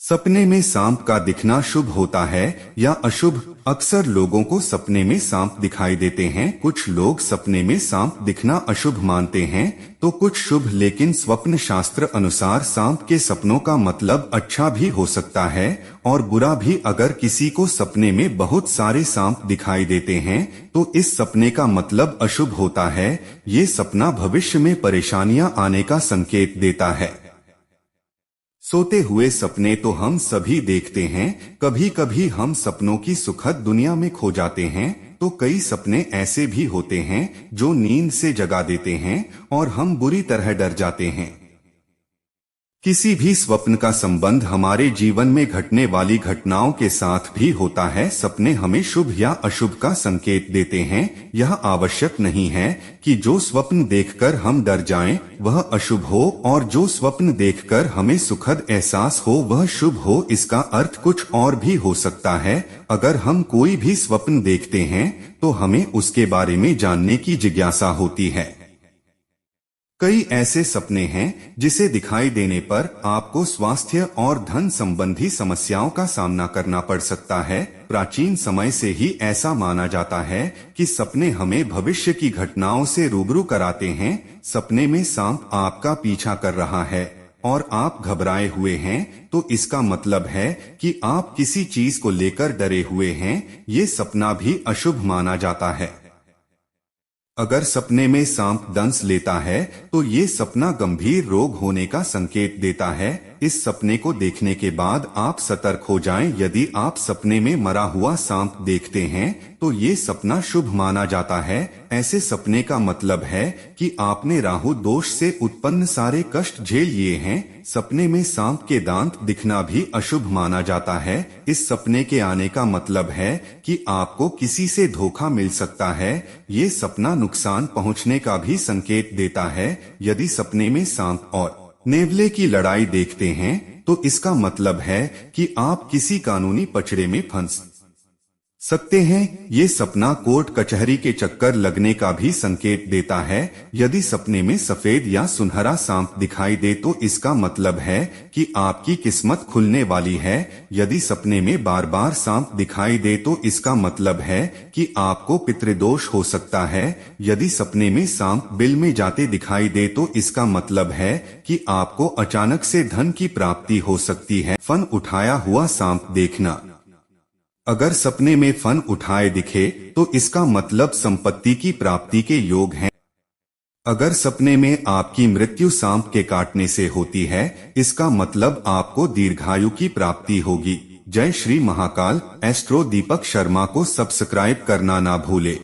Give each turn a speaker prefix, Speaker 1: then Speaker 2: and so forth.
Speaker 1: सपने में सांप का दिखना शुभ होता है या अशुभ? अक्सर लोगों को सपने में सांप दिखाई देते हैं। कुछ लोग सपने में सांप दिखना अशुभ मानते हैं तो कुछ शुभ, लेकिन स्वप्न शास्त्र अनुसार सांप के सपनों का मतलब अच्छा भी हो सकता है और बुरा भी। अगर किसी को सपने में बहुत सारे सांप दिखाई देते हैं तो इस सपने का मतलब अशुभ होता है। ये सपना भविष्य में परेशानियां आने का संकेत देता है। सोते हुए सपने तो हम सभी देखते हैं। कभी कभी हम सपनों की सुखद दुनिया में खो जाते हैं तो कई सपने ऐसे भी होते हैं जो नींद से जगा देते हैं और हम बुरी तरह डर जाते हैं। किसी भी स्वप्न का संबंध हमारे जीवन में घटने वाली घटनाओं के साथ भी होता है। सपने हमें शुभ या अशुभ का संकेत देते हैं। यह आवश्यक नहीं है कि जो स्वप्न देखकर हम डर जाएं वह अशुभ हो और जो स्वप्न देखकर हमें सुखद एहसास हो वह शुभ हो। इसका अर्थ कुछ और भी हो सकता है। अगर हम कोई भी स्वप्न देखते हैं तो हमें उसके बारे में जानने की जिज्ञासा होती है। कई ऐसे सपने हैं जिसे दिखाई देने पर आपको स्वास्थ्य और धन संबंधी समस्याओं का सामना करना पड़ सकता है। प्राचीन समय से ही ऐसा माना जाता है कि सपने हमें भविष्य की घटनाओं से रूबरू कराते हैं। सपने में सांप आपका पीछा कर रहा है और आप घबराए हुए हैं तो इसका मतलब है कि आप किसी चीज को लेकर डरे हुए हैं। ये सपना भी अशुभ माना जाता है। अगर सपने में सांप दंश लेता है तो ये सपना गंभीर रोग होने का संकेत देता है। इस सपने को देखने के बाद आप सतर्क हो जाएं। यदि आप सपने में मरा हुआ सांप देखते हैं तो ये सपना शुभ माना जाता है। ऐसे सपने का मतलब है कि आपने राहु दोष से उत्पन्न सारे कष्ट झेल लिए हैं। सपने में सांप के दांत दिखना भी अशुभ माना जाता है। इस सपने के आने का मतलब है कि आपको किसी से धोखा मिल सकता है। ये सपना नुकसान पहुंचने का भी संकेत देता है। यदि सपने में सांप और नेवले की लड़ाई देखते हैं तो इसका मतलब है कि आप किसी कानूनी पचड़े में फंस सकते हैं। ये सपना कोर्ट कचहरी के चक्कर लगने का भी संकेत देता है। यदि सपने में सफेद या सुनहरा सांप दिखाई दे तो इसका मतलब है कि आपकी किस्मत खुलने वाली है। यदि सपने में बार बार सांप दिखाई दे तो इसका मतलब है कि आपको पितृदोष हो सकता है। यदि सपने में सांप बिल में जाते दिखाई दे तो इसका मतलब है कि आपको अचानक से धन की प्राप्ति हो सकती है। फन उठाया हुआ सांप देखना। अगर सपने में फन उठाए दिखे तो इसका मतलब संपत्ति की प्राप्ति के योग हैं। अगर सपने में आपकी मृत्यु सांप के काटने से होती है इसका मतलब आपको दीर्घायु की प्राप्ति होगी। जय श्री महाकाल। एस्ट्रो दीपक शर्मा को सब्सक्राइब करना ना भूले।